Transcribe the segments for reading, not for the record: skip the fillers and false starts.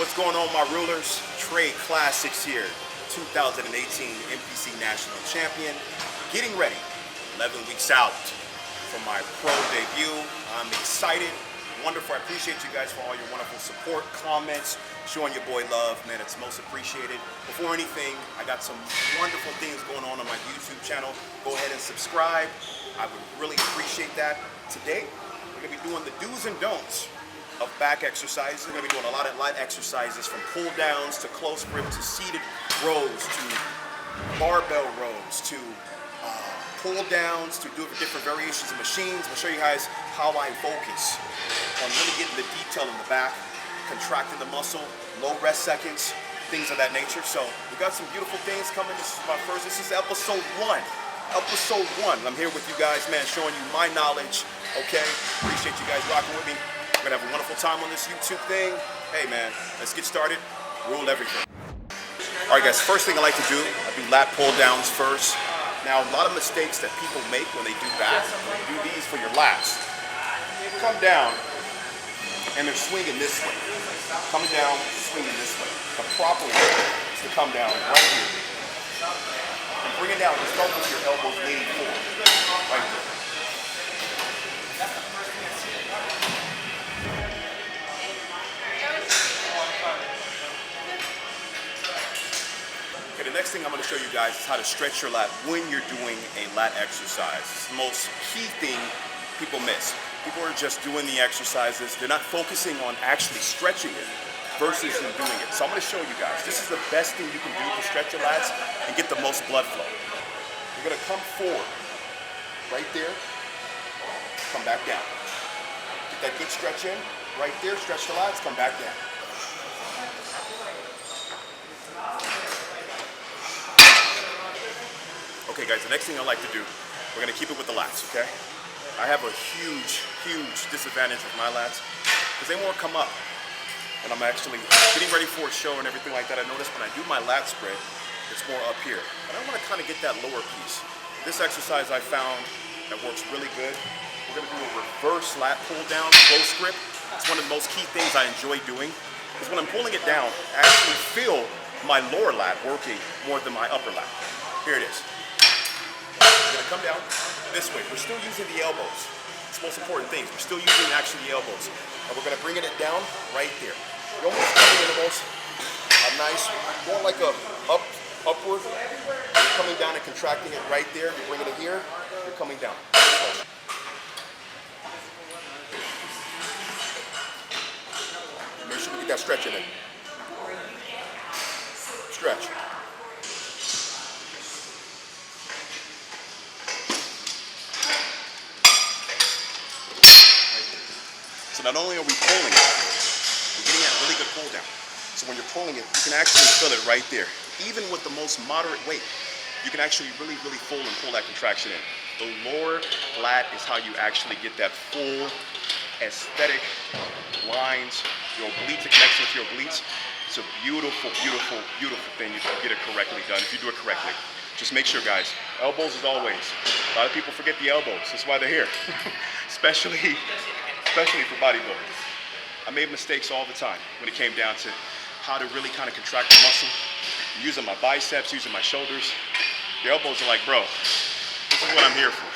What's going on, my rulers? Traa Classics here, 2018 NPC National Champion. Getting ready, 11 weeks out from my pro debut. I'm excited, wonderful. I appreciate you guys for all your wonderful support, comments, showing your boy love, man. It's most appreciated. Before anything, I got some wonderful things going on my YouTube channel. Go ahead and subscribe. I would really appreciate that. Today, we're gonna be doing the do's and don'ts of back exercises. We're gonna be doing a lot of light exercises, from pull downs to close grip to seated rows to barbell rows to pull downs to do different variations of machines. I'll show you guys how I focus on really getting the detail in the back, contracting the muscle, low rest seconds, things of that nature. So we got some beautiful things coming. This is episode one. Episode one. I'm here with you guys, man, showing you my knowledge. Okay, appreciate you guys rocking with me. We're gonna have a wonderful time on this YouTube thing. Hey man, let's get started. Rule everything. All right guys, first thing I like to do, I do lat pull downs first. Now a lot of mistakes that people make when they do back, when you do these for your lats, come down and they're swinging this way. Coming down, swinging this way. The proper way is to come down right here. And bring it down, and start with your elbows leaning forward. Right there. The next thing I'm going to show you guys is how to stretch your lat when you're doing a lat exercise. It's the most key thing people miss. People are just doing the exercises. They're not focusing on actually stretching it versus them doing it. So I'm going to show you guys. This is the best thing you can do to stretch your lats and get the most blood flow. You're going to come forward, right there, come back down. Get that good stretch in, right there, stretch the lats, come back down. Okay guys, the next thing I like to do, we're gonna keep it with the lats, okay? I have a huge disadvantage with my lats because they won't come up. When I'm actually getting ready for a show and everything like that, I notice when I do my lat spread, it's more up here. But I wanna kind of get that lower piece. This exercise I found that works really good. We're gonna do a reverse lat pull down, close grip. It's one of the most key things I enjoy doing because when I'm pulling it down, I actually feel my lower lat working more than my upper lat. Here it is. We're gonna come down this way. We're still using the elbows. It's the most important thing. We're still using actually the elbows. And we're gonna bring it down right there. You're almost coming in almost a nice, more like a upward. You're coming down and contracting it right there. You're bringing it here. You're coming down. Make sure we get that stretch in it. Stretch. So not only are we pulling it, we're getting that really good pull down. So when you're pulling it, you can actually feel it right there. Even with the most moderate weight, you can actually really pull and pull that contraction in. The lower lat is how you actually get that full aesthetic lines, your obliques, the connection with your obliques. It's a beautiful thing if you get it correctly done, if you do it correctly. Just make sure, guys, elbows as always. A lot of people forget the elbows. That's why they're here. especially for bodybuilding. I made mistakes all the time when it came down to how to really kind of contract the muscle. Using my biceps, using my shoulders. Your elbows are like, bro, this is what I'm here for.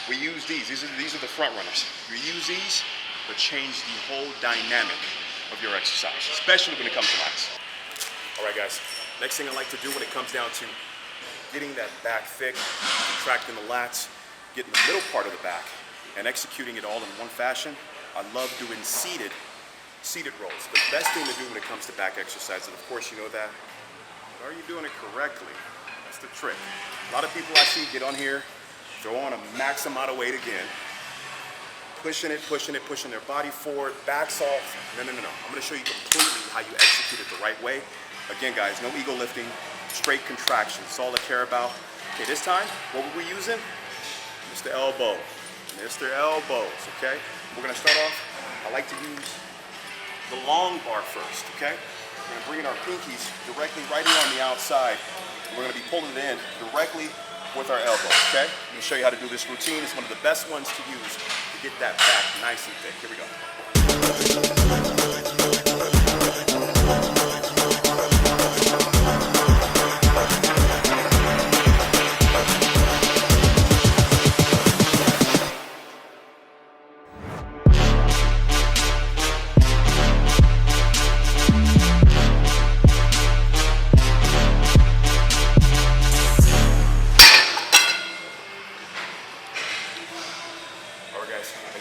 We use these. These are the front runners. You use these to change the whole dynamic of your exercise, especially when it comes to lats. All right, guys. Next thing I like to do when it comes down to getting that back thick, contracting the lats, getting the middle part of the back, and executing it all in one fashion. I love doing seated rolls. The best thing to do when it comes to back exercise, and of course you know that, but are you doing it correctly? That's the trick. A lot of people I see get on here, throw on a max amount of weight again, pushing their body forward, backs off. No. I'm gonna show you completely how you execute it the right way. Again, guys, no ego lifting, straight contraction. That's all I care about. Okay, this time, what were we using? Just the elbow. It's their elbows, okay? We're gonna start off, I like to use the long bar first, okay? We're gonna bring in our pinkies directly right here on the outside. We're gonna be pulling it in directly with our elbow, okay? I'm gonna show you how to do this routine. It's one of the best ones to use to get that back nice and thick. Here we go.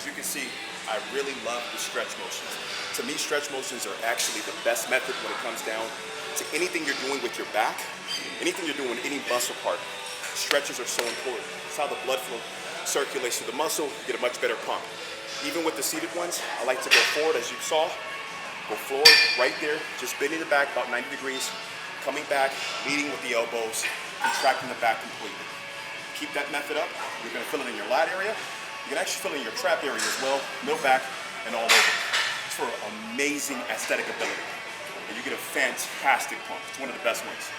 you can see, I really love the stretch motions. To me, stretch motions are actually the best method when it comes down to anything you're doing with your back, anything you're doing with any muscle part. Stretches are so important. It's how the blood flow circulates through the muscle, you get a much better pump. Even with the seated ones, I like to go forward, as you saw. Go forward, right there, just bending the back about 90 degrees, coming back, leading with the elbows, contracting the back completely. Keep that method up. You're gonna feel it in your lat area. You can actually feel it in your trap area as well, middle back, and all over. It's for amazing aesthetic ability. And you get a fantastic pump. It's one of the best ones.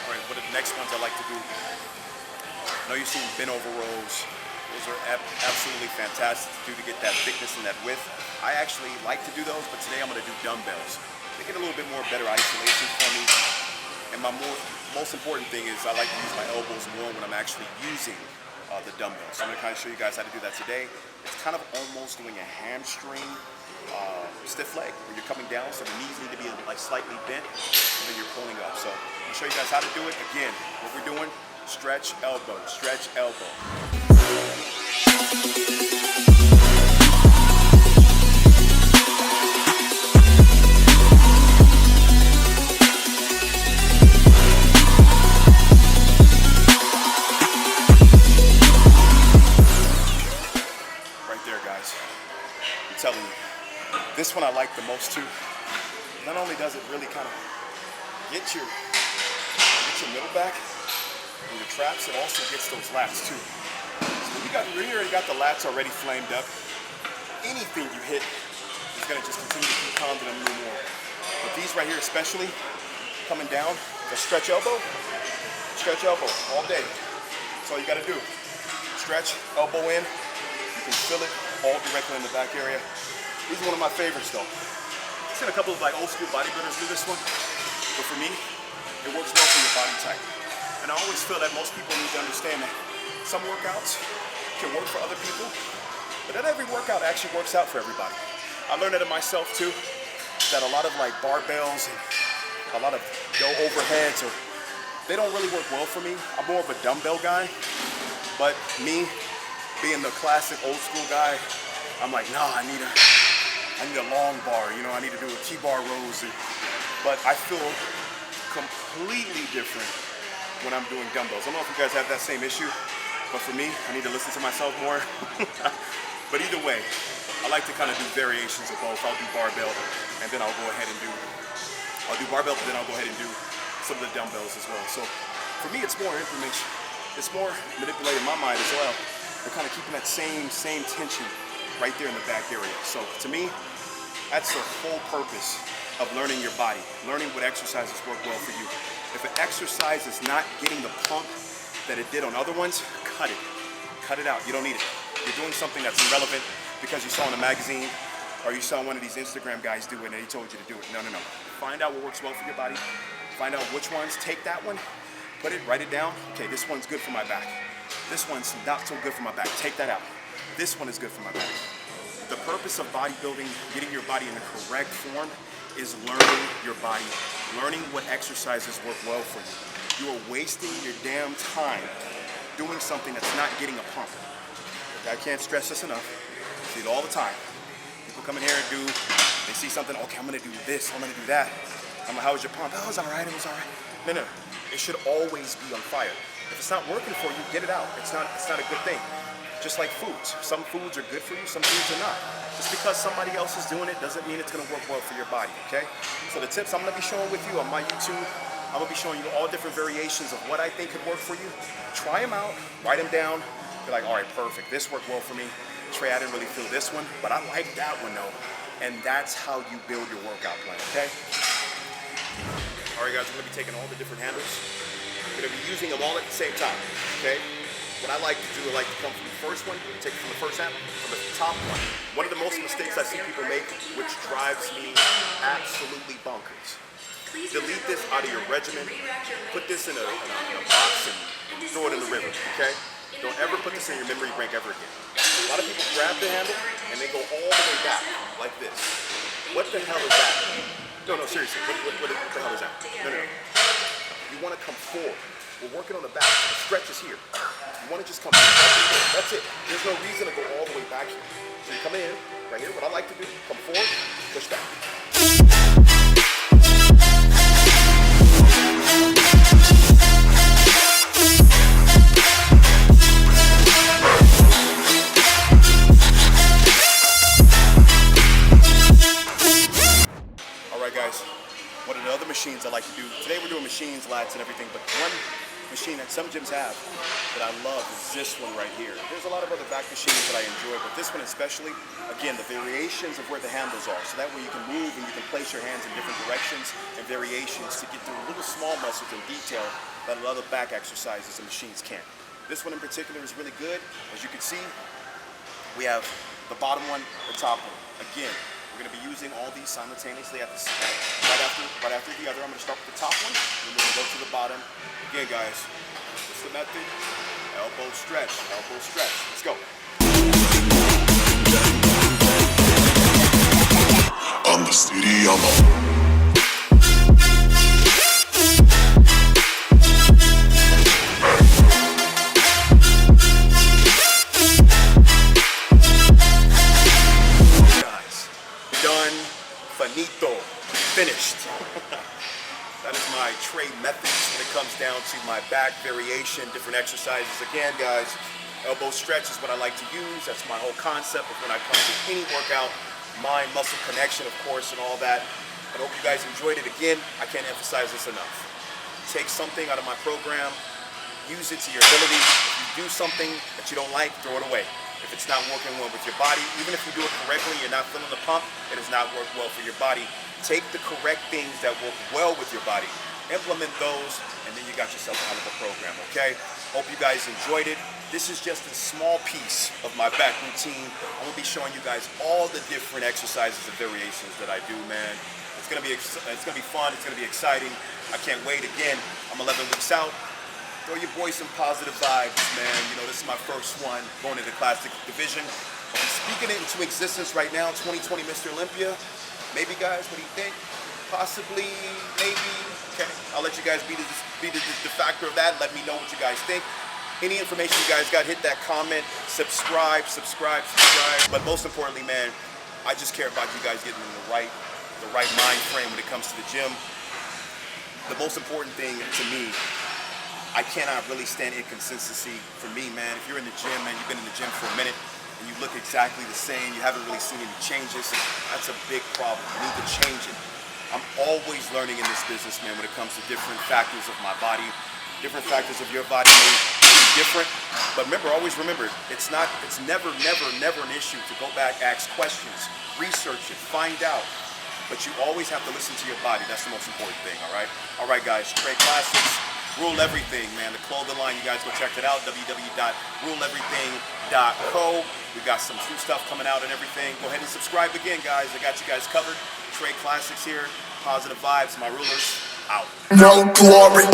All right, what are the next ones I like to do? I know you've seen bent over rows. Those are absolutely fantastic to do to get that thickness and that width. I actually like to do those, but today I'm going to do dumbbells. They get a little bit more better isolation for me. And my most important thing is I like to use my elbows more when I'm actually using the dumbbells. So I'm going to kind of show you guys how to do that today. It's kind of almost doing a hamstring stiff leg where you're coming down, so the knees need to be like slightly bent, and then you're pulling up. So I'm going to show you guys how to do it. Again, what we're doing, stretch elbow, stretch elbow. Right there, guys. I'm telling you, this one I like the most too. Not only does it really kind of get your middle back and your traps, it also gets those lats too. So you already got the lats already flamed up. Anything you hit is gonna just continue to keep pounding them a little more. But these right here especially, coming down, the stretch elbow all day. That's all you gotta do. Stretch, elbow in, you can feel it all directly in the back area. This is one of my favorites though. I've seen a couple of like old school bodybuilders do this one, but for me, it works well for your body type. And I always feel that most people need to understand that some workouts can work for other people, but not every workout actually works out for everybody. I learned that in myself too, that a lot of like barbells and a lot of overheads, they don't really work well for me. I'm more of a dumbbell guy, but me being the classic old school guy, I'm like, nah, I need a long bar, you know, I need to do a T-bar rows. But I feel completely different when I'm doing dumbbells. I don't know if you guys have that same issue, but for me, I need to listen to myself more. But either way, I like to kind of do variations of both. I'll do barbell, and then I'll go ahead and I'll do barbell, but then I'll go ahead and do some of the dumbbells as well. So for me, it's more information. It's more manipulating my mind as well. They're kind of keeping that same tension right there in the back area. So to me, that's the whole purpose of learning your body, learning what exercises work well for you. If an exercise is not getting the pump that it did on other ones, cut it. Cut it out. You don't need it. You're doing something that's irrelevant because you saw in a magazine or you saw one of these Instagram guys do it and he told you to do it. No. Find out what works well for your body. Find out which ones. Take that one, put it, write it down. Okay, this one's good for my back. This one's not so good for my back. Take that out. This one is good for my back. The purpose of bodybuilding, getting your body in the correct form, is learning your body, learning what exercises work well for you. You are wasting your damn time doing something that's not getting a pump. I can't stress this enough. I see it all the time. People come in here and they see something, okay, I'm gonna do this, I'm gonna do that. I'm like, how was your pump? Oh, it was all right. No. It should always be on fire. If it's not working for you, get it out. It's not a good thing. Just like foods. Some foods are good for you, some foods are not. Just because somebody else is doing it doesn't mean it's gonna work well for your body, okay? So the tips I'm gonna be showing with you on my YouTube, I'm gonna be showing you all different variations of what I think could work for you. Try them out, write them down. Be like, all right, perfect. This worked well for me. Trey, I didn't really feel this one, but I like that one though. And that's how you build your workout plan, okay? All right, guys, I'm gonna be taking all the different handles. I'm gonna be using them all at the same time, okay? What I like to do, I like to come from the first one, take it from the first hand, from the top one. One of the most mistakes I see people make, which drives me absolutely bonkers. Delete this out of your regimen, put this in a box and throw it in the river, okay? Don't ever put this in your memory bank ever again. A lot of people grab the handle and they go all the way back like this. What the hell is that? No, seriously. What the hell is that? No. You want to come forward. We're working on the back. The stretch is here. You want to just come forward. That's it. There's no reason to go all the way back here. So you come in, right here. What I like to do, come forward, push back. Guys, one of the other machines I like to do, today we're doing machines, lats, and everything, but one machine that some gyms have that I love is this one right here. There's a lot of other back machines that I enjoy, but this one especially, again, the variations of where the handles are, so that way you can move and you can place your hands in different directions and variations to get through little small muscles in detail that other back exercises and machines can't. This one in particular is really good. As you can see, we have the bottom one, the top one. Again, we're going to be using all these simultaneously at the right after the other. I'm going to start with the top one, and then we'll go to the bottom. Again, guys, what's the method? Elbow stretch, elbow stretch. Let's go. On the studio. Finito, finished. That is my Traa methods when it comes down to my back variation, different exercises. Again, guys, elbow stretch is what I like to use. That's my whole concept of when I come to any workout, mind-muscle connection, of course, and all that. I hope you guys enjoyed it. Again, I can't emphasize this enough. Take something out of my program, use it to your ability. If you do something that you don't like, throw it away. If it's not working well with your body, even if you do it correctly, you're not feeling the pump, it does not work well for your body. Take the correct things that work well with your body, implement those, and then you got yourself a hell of a program, okay? Hope you guys enjoyed it. This is just a small piece of my back routine. I'm gonna be showing you guys all the different exercises and variations that I do, man. It's gonna be fun, it's gonna be exciting. I can't wait. Again, I'm 11 weeks out. Throw your boy some positive vibes, man. You know, this is my first one going into the classic division. I'm speaking it into existence right now, 2020 Mr. Olympia. Maybe, guys, what do you think? Possibly, maybe. Okay, I'll let you guys be the factor of that. Let me know what you guys think. Any information you guys got, hit that comment, subscribe. But most importantly, man, I just care about you guys getting in the right mind frame when it comes to the gym. The most important thing to me, I cannot really stand inconsistency. For me, man, if you're in the gym, man, you've been in the gym for a minute and you look exactly the same, you haven't really seen any changes, that's a big problem. You need to change it. I'm always learning in this business, man, when it comes to different factors of my body. Different factors of your body may be different, but always remember, it's never an issue to go back, ask questions, research it, find out. But you always have to listen to your body. That's the most important thing, all right? All right, guys, Traa Classics. Rule Everything, man. The clothing line, you guys go check it out, www.ruleeverything.co. We got some new stuff coming out and everything. Go ahead and subscribe again, guys. I got you guys covered. Traa Classics here. Positive vibes, my rulers, out. No glory.